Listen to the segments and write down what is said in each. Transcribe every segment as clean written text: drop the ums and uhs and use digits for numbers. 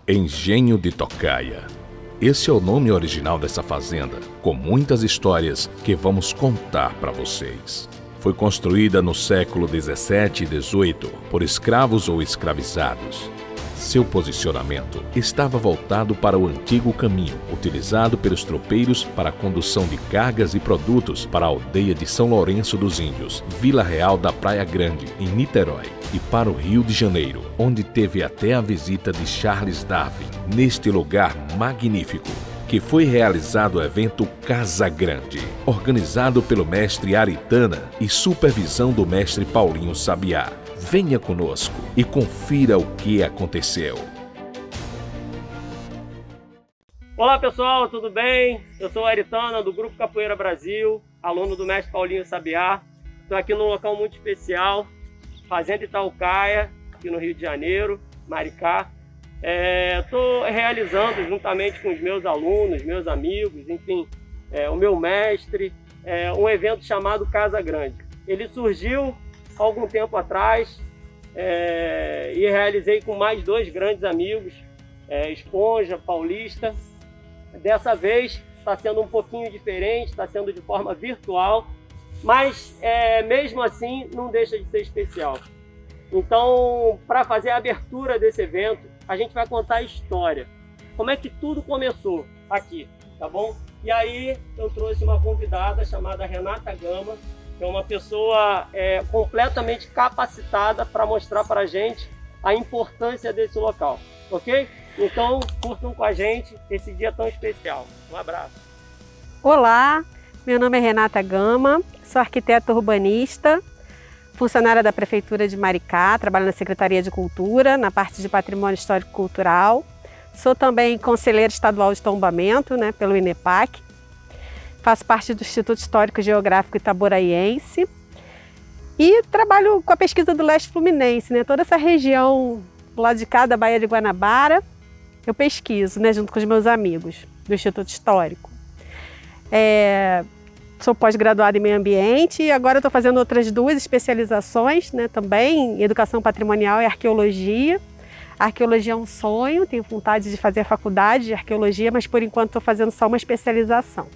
Engenho de Tocaia. Esse é o nome original dessa fazenda, com muitas histórias que vamos contar para vocês. Foi construída no século 17 e 18 por escravos ou escravizados. Seu posicionamento estava voltado para o antigo caminho, utilizado pelos tropeiros para a condução de cargas e produtos para a aldeia de São Lourenço dos Índios, Vila Real da Praia Grande, em Niterói, e para o Rio de Janeiro, onde teve até a visita de Charles Darwin, neste lugar magnífico, que foi realizado o evento Casa Grande, organizado pelo mestre Aritana e supervisão do mestre Paulinho Sabiá. Venha conosco e confira o que aconteceu. Olá pessoal, tudo bem? Eu sou o Aritana do Grupo Capoeira Brasil, aluno do mestre Paulinho Sabiá. Estou aqui num local muito especial, Fazenda Itaucaia, aqui no Rio de Janeiro, Maricá. Estou realizando juntamente com os meus alunos, meus amigos, enfim, o meu mestre, um evento chamado Casa Grande. Ele surgiu algum tempo atrás e realizei com mais dois grandes amigos, Esponja, Paulista. Dessa vez está sendo um pouquinho diferente, está sendo de forma virtual, mas mesmo assim não deixa de ser especial. Então, para fazer a abertura desse evento, a gente vai contar a história, como é que tudo começou aqui, tá bom? E aí eu trouxe uma convidada chamada Renata Gama, que é uma pessoa completamente capacitada para mostrar para a gente a importância desse local, ok? Então, curtam com a gente esse dia tão especial. Um abraço. Olá, meu nome é Renata Gama, sou arquiteta urbanista, funcionária da Prefeitura de Maricá, trabalho na Secretaria de Cultura, na parte de Patrimônio Histórico Cultural. Sou também conselheira estadual de tombamento, pelo INEPAC. Faço parte do Instituto Histórico e Geográfico Itaboraiense e trabalho com a pesquisa do leste fluminense, toda essa região do lado de cá da Baía de Guanabara, eu pesquiso, junto com os meus amigos do Instituto Histórico. Sou pós-graduada em meio ambiente e agora estou fazendo outras duas especializações, também em educação patrimonial e arqueologia. A arqueologia é um sonho, tenho vontade de fazer a faculdade de arqueologia, mas por enquanto estou fazendo só uma especialização.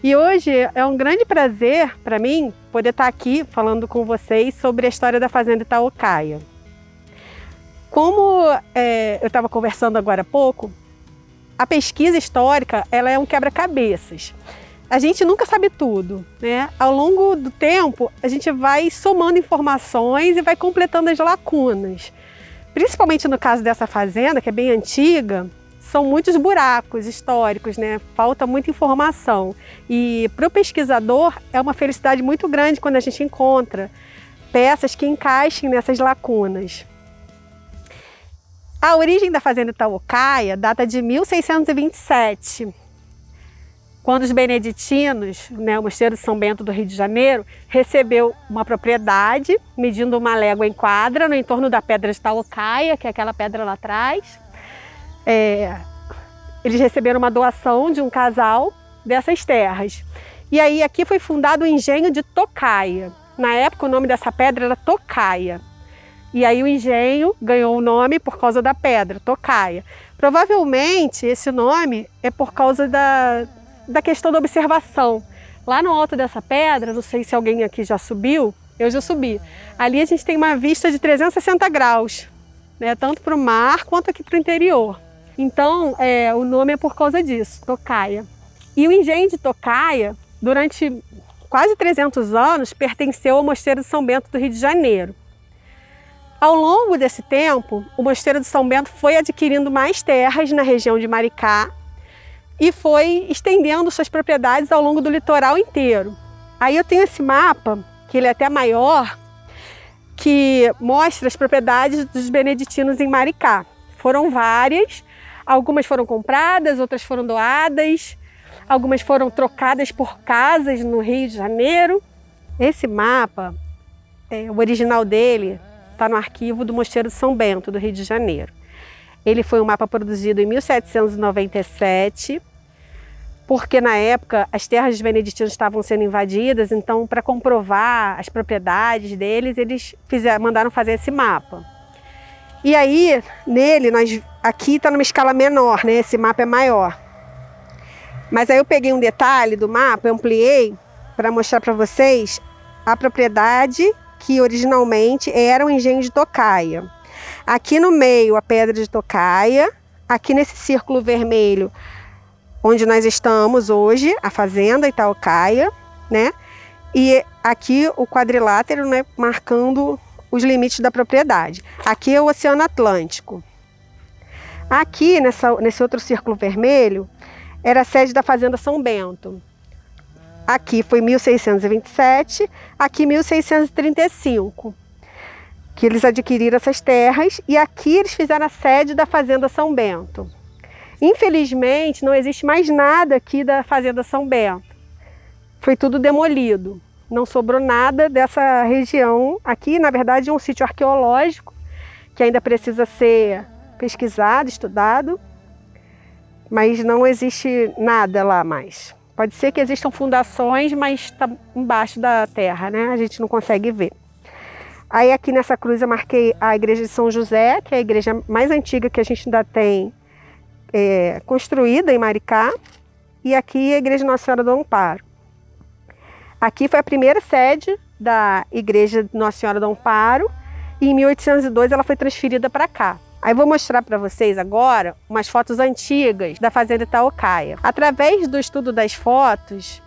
E hoje é um grande prazer para mim poder estar aqui falando com vocês sobre a história da Fazenda Itaucaia. Como eu estava conversando agora há pouco, a pesquisa histórica ela é um quebra-cabeças. A gente nunca sabe tudo, Ao longo do tempo, a gente vai somando informações e vai completando as lacunas. Principalmente no caso dessa fazenda, que é bem antiga, são muitos buracos históricos, Falta muita informação. E para o pesquisador é uma felicidade muito grande quando a gente encontra peças que encaixem nessas lacunas. A origem da Fazenda Itaucaia data de 1627, quando os beneditinos, o Mosteiro de São Bento do Rio de Janeiro, recebeu uma propriedade, medindo uma légua em quadra, no entorno da Pedra de Itaucaia, que é aquela pedra lá atrás. Eles receberam uma doação de um casal dessas terras. E aí aqui foi fundado o engenho de Tocaia. Na época o nome dessa pedra era Tocaia. E aí o engenho ganhou o nome por causa da pedra, Tocaia. Provavelmente esse nome é por causa da questão da observação. Lá no alto dessa pedra, não sei se alguém aqui já subiu, eu já subi. Ali a gente tem uma vista de 360 graus, tanto para o mar quanto aqui para o interior. Então, o nome é por causa disso, Tocaia. E o engenho de Tocaia, durante quase 300 anos, pertenceu ao Mosteiro de São Bento do Rio de Janeiro. Ao longo desse tempo, o Mosteiro de São Bento foi adquirindo mais terras na região de Maricá e foi estendendo suas propriedades ao longo do litoral inteiro. Aí eu tenho esse mapa, que ele é até maior, que mostra as propriedades dos beneditinos em Maricá. Foram várias, algumas foram compradas, outras foram doadas. Algumas foram trocadas por casas no Rio de Janeiro. Esse mapa, o original dele, está no arquivo do Mosteiro de São Bento, do Rio de Janeiro. Ele foi um mapa produzido em 1797, porque na época as terras dos beneditinos estavam sendo invadidas, então para comprovar as propriedades deles, eles mandaram fazer esse mapa. E aí, nele, aqui está numa escala menor, né? Esse mapa é maior. Mas aí eu peguei um detalhe do mapa, ampliei para mostrar para vocês a propriedade que originalmente era o engenho de Tocaia. Aqui no meio a pedra de Tocaia, aqui nesse círculo vermelho onde nós estamos hoje, a fazenda Itaucaia, né? E aqui o quadrilátero, né, marcando os limites da propriedade. Aqui é o Oceano Atlântico. Aqui nesse outro círculo vermelho era a sede da fazenda São Bento. Aqui foi 1627, aqui 1635, que eles adquiriram essas terras, e aqui eles fizeram a sede da fazenda São Bento. Infelizmente, não existe mais nada aqui da fazenda São Bento. Foi tudo demolido. Não sobrou nada dessa região. Aqui, na verdade, é um sítio arqueológico que ainda precisa ser pesquisado, estudado, mas não existe nada lá mais. Pode ser que existam fundações, mas está embaixo da terra, né? A gente não consegue ver. Aí aqui nessa cruz eu marquei a igreja de São José, que é a igreja mais antiga que a gente ainda tem construída em Maricá. E aqui a igreja Nossa Senhora do Amparo. Aqui foi a primeira sede da igreja Nossa Senhora do Amparo, e em 1802 ela foi transferida para cá. Aí vou mostrar para vocês agora umas fotos antigas da fazenda Itaucaia. Através do estudo das fotos,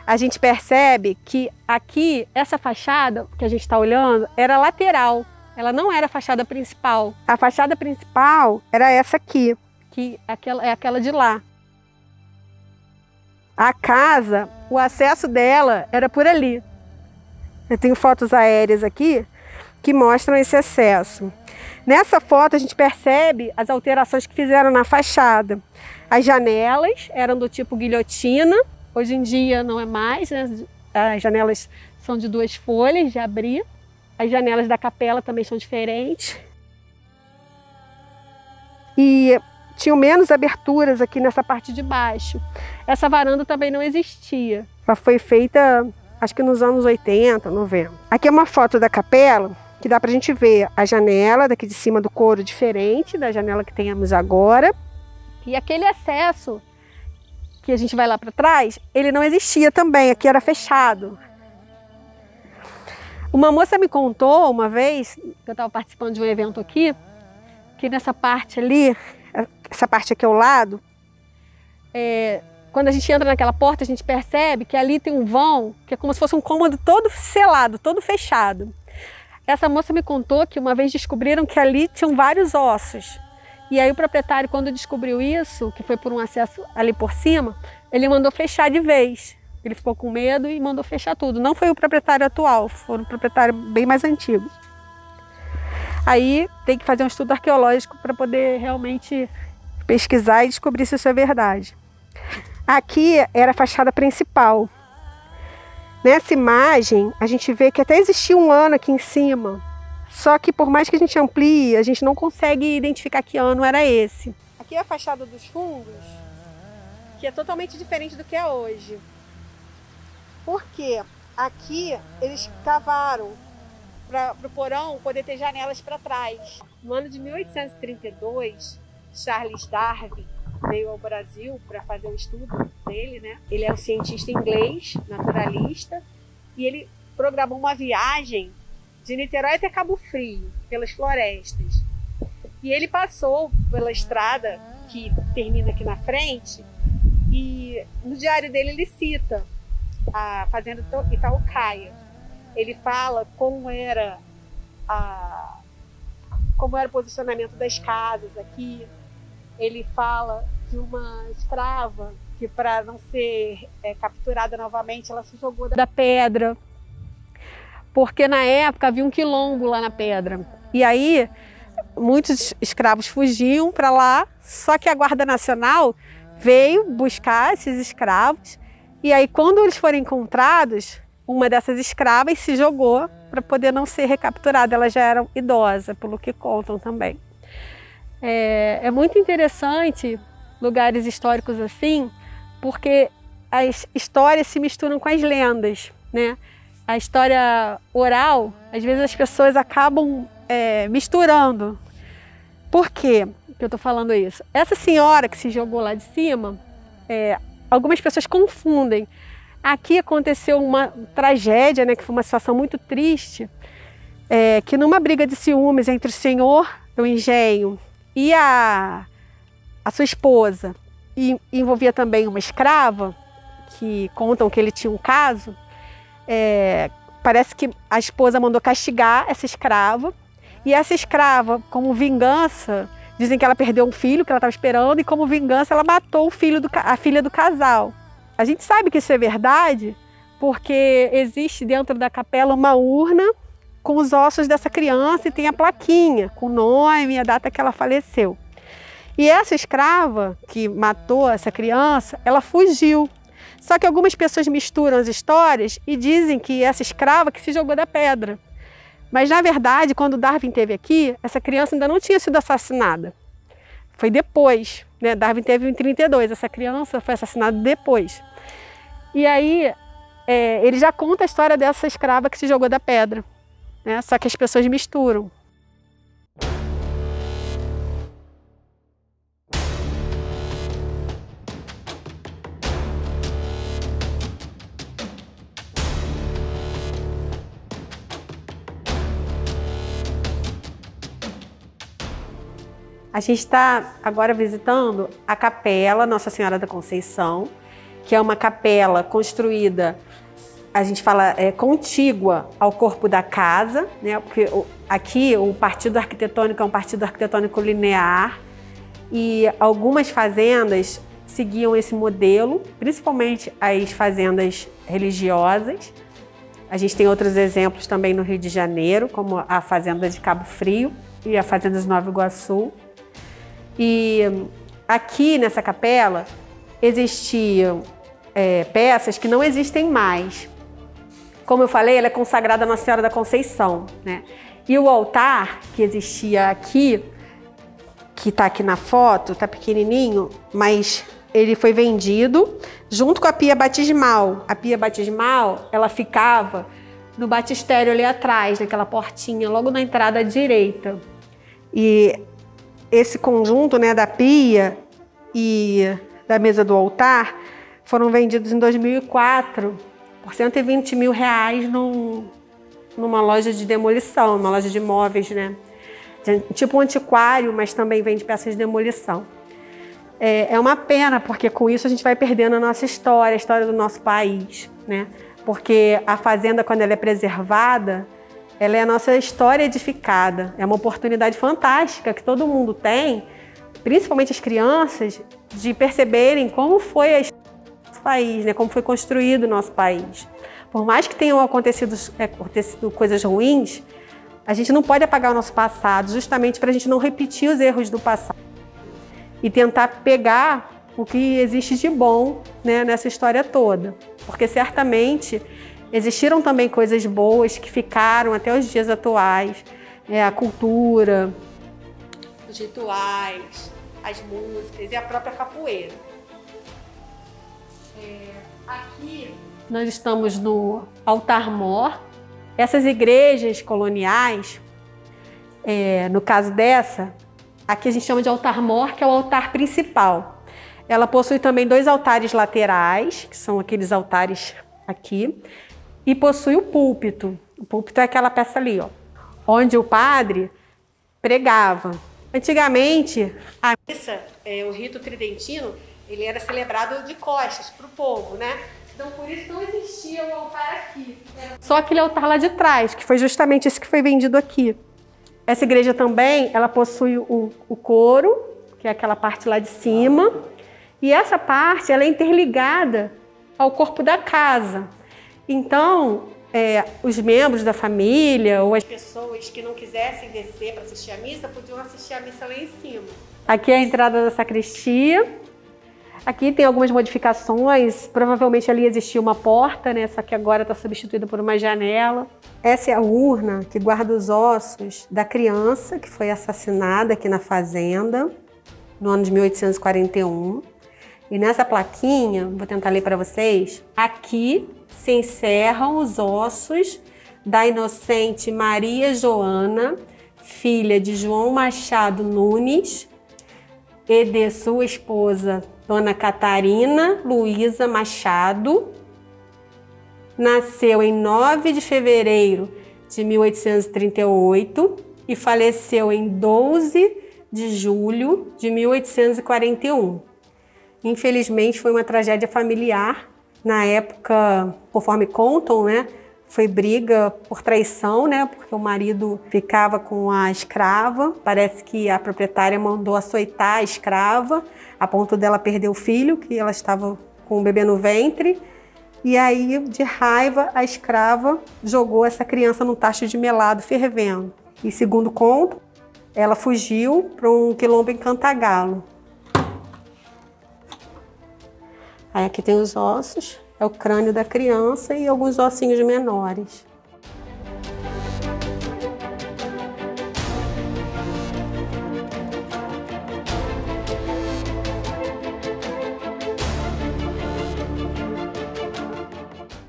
a gente percebe que aqui, essa fachada que a gente está olhando, era lateral. Ela não era a fachada principal. A fachada principal era essa aqui, que é aquela de lá. A casa, o acesso dela era por ali. Eu tenho fotos aéreas aqui que mostram esse acesso. Nessa foto a gente percebe as alterações que fizeram na fachada. As janelas eram do tipo guilhotina, hoje em dia não é mais, né? As janelas são de 2 folhas de abrir. As janelas da capela também são diferentes. E tinham menos aberturas aqui nessa parte de baixo. Essa varanda também não existia. Ela foi feita, acho que nos anos 80, 90. Aqui é uma foto da capela, que dá pra gente ver a janela daqui de cima do coro diferente da janela que temos agora. E aquele acesso que a gente vai lá para trás, ele não existia também, aqui era fechado. Uma moça me contou uma vez, que eu estava participando de um evento aqui, que nessa parte ali, essa parte aqui ao lado, quando a gente entra naquela porta, a gente percebe que ali tem um vão, que é como se fosse um cômodo todo selado, todo fechado. Essa moça me contou que uma vez descobriram que ali tinham vários ossos. E aí o proprietário, quando descobriu isso, que foi por um acesso ali por cima, ele mandou fechar de vez. Ele ficou com medo e mandou fechar tudo. Não foi o proprietário atual, foi um proprietário bem mais antigo. Aí tem que fazer um estudo arqueológico para poder realmente pesquisar e descobrir se isso é verdade. Aqui era a fachada principal. Nessa imagem, a gente vê que até existia um ano aqui em cima. Só que por mais que a gente amplie, a gente não consegue identificar que ano era esse. Aqui é a fachada dos fundos, que é totalmente diferente do que é hoje. Porque aqui eles cavaram para o porão poder ter janelas para trás. No ano de 1832, Charles Darwin veio ao Brasil para fazer um estudo dele, né? Ele é um cientista inglês, naturalista, e ele programou uma viagem de Niterói até Cabo Frio, pelas florestas. E ele passou pela estrada que termina aqui na frente, e no diário dele ele cita a fazenda Itaucaia. Ele fala como era o posicionamento das casas aqui. Ele fala de uma escrava que, para não ser capturada novamente, ela se jogou da pedra, porque na época havia um quilombo lá na pedra. E aí muitos escravos fugiam para lá, só que a Guarda Nacional veio buscar esses escravos e aí quando eles foram encontrados, uma dessas escravas se jogou para poder não ser recapturada. Ela já era idosa, pelo que contam também. É muito interessante lugares históricos assim, porque as histórias se misturam com as lendas, né? A história oral, às vezes as pessoas acabam misturando. Por quê que eu estou falando isso? Essa senhora que se jogou lá de cima, algumas pessoas confundem. Aqui aconteceu uma tragédia, né, que foi uma situação muito triste, que numa briga de ciúmes entre o senhor do engenho e a sua esposa, e envolvia também uma escrava, que contam que ele tinha um caso, parece que a esposa mandou castigar essa escrava, e essa escrava, como vingança, dizem que ela perdeu um filho que ela estava esperando, e como vingança ela matou a filha do casal. A gente sabe que isso é verdade, porque existe dentro da capela uma urna com os ossos dessa criança e tem a plaquinha com o nome e a data que ela faleceu. E essa escrava que matou essa criança, ela fugiu. Só que algumas pessoas misturam as histórias e dizem que essa escrava que se jogou da pedra. Mas, na verdade, quando Darwin esteve aqui, essa criança ainda não tinha sido assassinada. Foi depois, né? Darwin teve em 32, essa criança foi assassinada depois. E aí, ele já conta a história dessa escrava que se jogou da pedra, né? Só que as pessoas misturam. A gente está agora visitando a capela Nossa Senhora da Conceição, que é uma capela construída, a gente fala, contígua ao corpo da casa, né? Porque aqui o partido arquitetônico é um partido arquitetônico linear e algumas fazendas seguiam esse modelo, principalmente as fazendas religiosas. A gente tem outros exemplos também no Rio de Janeiro, como a fazenda de Cabo Frio e a fazenda de Nova Iguaçu. E aqui nessa capela existiam peças que não existem mais. Como eu falei, ela é consagrada a Nossa Senhora da Conceição, né? E o altar que existia aqui, que está aqui na foto, está pequenininho, mas ele foi vendido junto com a pia batismal. A pia batismal, ela ficava no batistério ali atrás, naquela portinha, logo na entrada direita. E esse conjunto, né, da pia e da mesa do altar foram vendidos em 2004 por R$120 mil numa loja de demolição, uma loja de móveis, né? Tipo um antiquário, mas também vende peças de demolição. É uma pena, porque com isso a gente vai perdendo a nossa história, a história do nosso país, né? Porque a fazenda, quando ela é preservada, ela é a nossa história edificada. É uma oportunidade fantástica que todo mundo tem, principalmente as crianças, de perceberem como foi a história do nosso país, né? Como foi construído o nosso país. Por mais que tenham acontecido coisas ruins, a gente não pode apagar o nosso passado, justamente para a gente não repetir os erros do passado. E tentar pegar o que existe de bom, né, nessa história toda. Porque certamente existiram também coisas boas que ficaram até os dias atuais, a cultura, os rituais, as músicas e a própria capoeira. Aqui nós estamos no altar-mor. Essas igrejas coloniais, no caso dessa, aqui a gente chama de altar-mor, que é o altar principal. Ela possui também 2 altares laterais, que são aqueles altares aqui, e possui o púlpito. O púlpito é aquela peça ali, ó, onde o padre pregava. Antigamente, a missa, o rito tridentino, ele era celebrado de costas para o povo, né? Então, por isso não existia o altar aqui. Era só aquele altar lá de trás, que foi justamente esse que foi vendido aqui. Essa igreja também, ela possui o coro, que é aquela parte lá de cima, e essa parte, ela é interligada ao corpo da casa. Então, os membros da família ou as pessoas que não quisessem descer para assistir a missa, podiam assistir a missa lá em cima. Aqui é a entrada da sacristia. Aqui tem algumas modificações, provavelmente ali existia uma porta, né? Só que agora está substituída por uma janela. Essa é a urna que guarda os ossos da criança que foi assassinada aqui na fazenda, no ano de 1841. E nessa plaquinha, vou tentar ler para vocês, aqui se encerram os ossos da inocente Maria Joana, filha de João Machado Nunes, e de sua esposa, Dona Catarina Luísa Machado. Nasceu em 9 de fevereiro de 1838 e faleceu em 12 de julho de 1841. Infelizmente, foi uma tragédia familiar. Na época, conforme contam, né, foi briga por traição, né, porque o marido ficava com a escrava. Parece que a proprietária mandou açoitar a escrava, a ponto dela perder o filho, que ela estava com o bebê no ventre. E aí, de raiva, a escrava jogou essa criança num tacho de melado fervendo. E segundo conto, ela fugiu para um quilombo em Cantagalo. Aí aqui tem os ossos, é o crânio da criança e alguns ossinhos menores.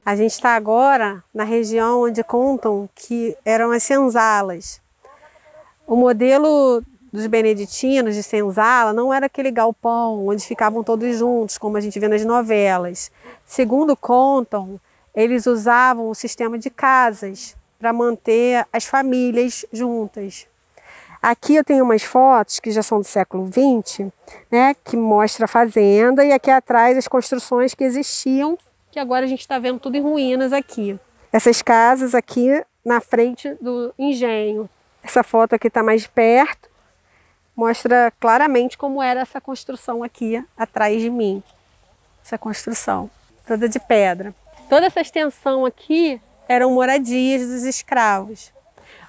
A gente está agora na região onde contam que eram as senzalas. O modelo dos beneditinos de senzala não era aquele galpão onde ficavam todos juntos, como a gente vê nas novelas. Segundo contam, eles usavam o sistema de casas para manter as famílias juntas. Aqui eu tenho umas fotos que já são do século XX, né, que mostra a fazenda, e aqui atrás as construções que existiam, que agora a gente está vendo tudo em ruínas aqui. Essas casas aqui na frente do engenho. Essa foto aqui está mais perto, mostra claramente como era essa construção aqui atrás de mim. Essa construção, toda de pedra. Toda essa extensão aqui eram moradias dos escravos.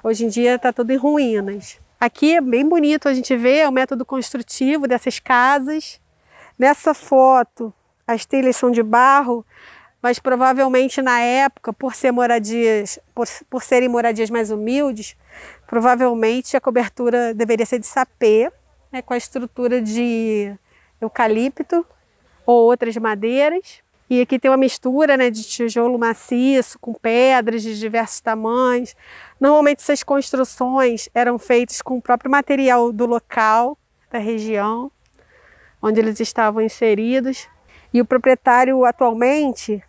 Hoje em dia está tudo em ruínas. Aqui é bem bonito a gente ver o método construtivo dessas casas. Nessa foto, as telhas são de barro, mas provavelmente na época, por serem moradias mais humildes, provavelmente a cobertura deveria ser de sapê, né, com a estrutura de eucalipto ou outras madeiras. E aqui tem uma mistura, né, de tijolo maciço com pedras de diversos tamanhos. Normalmente essas construções eram feitas com o próprio material do local, da região, onde eles estavam inseridos. E o proprietário atualmente,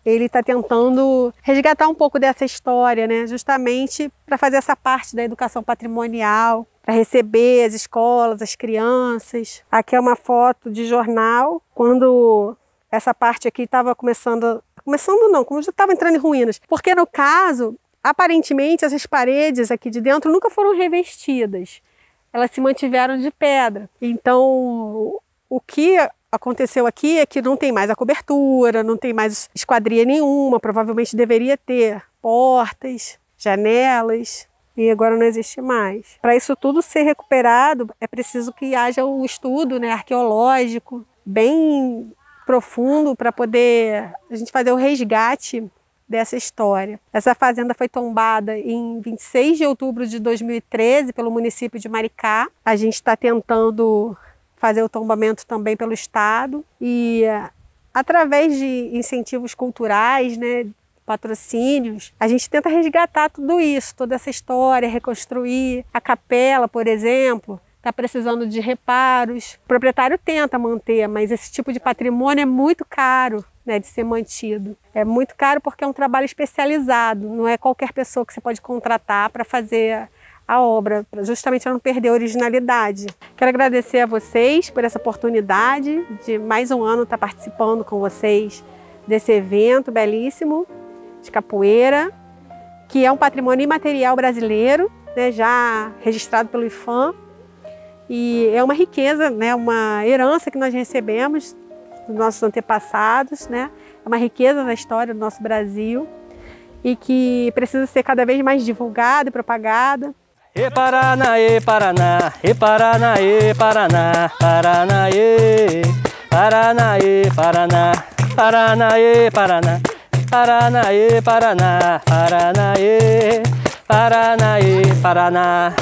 ele está tentando resgatar um pouco dessa história, né? Justamente para fazer essa parte da educação patrimonial, para receber as escolas, as crianças. Aqui é uma foto de jornal, quando essa parte aqui estava começando não, como já estava entrando em ruínas. Porque no caso, aparentemente essas paredes aqui de dentro nunca foram revestidas. Elas se mantiveram de pedra. Então, o que aconteceu aqui é que não tem mais a cobertura, não tem mais esquadria nenhuma, provavelmente deveria ter portas, janelas, e agora não existe mais. Para isso tudo ser recuperado, é preciso que haja um estudo, né, arqueológico bem profundo para poder a gente fazer o resgate dessa história. Essa fazenda foi tombada em 26 de outubro de 2013 pelo município de Maricá. A gente está tentando fazer o tombamento também pelo Estado e através de incentivos culturais, né, patrocínios, a gente tenta resgatar tudo isso, toda essa história, reconstruir. A capela, por exemplo, está precisando de reparos. O proprietário tenta manter, mas esse tipo de patrimônio é muito caro, né, de ser mantido. É muito caro porque é um trabalho especializado, não é qualquer pessoa que você pode contratar para fazer a obra, justamente para não perder a originalidade. Quero agradecer a vocês por essa oportunidade de mais um ano estar participando com vocês desse evento belíssimo de capoeira, que é um patrimônio imaterial brasileiro, né, já registrado pelo IPHAN, e é uma riqueza, né, uma herança que nós recebemos dos nossos antepassados, né, é uma riqueza da história do nosso Brasil e que precisa ser cada vez mais divulgada e propagada. E Paraná, e Paraná, e Paraná, e Paraná, Paraná, e Paranaê, Paraná, Paranaê, Paraná, Paranaê, Paraná, Paranaê, Paranaê, Paraná.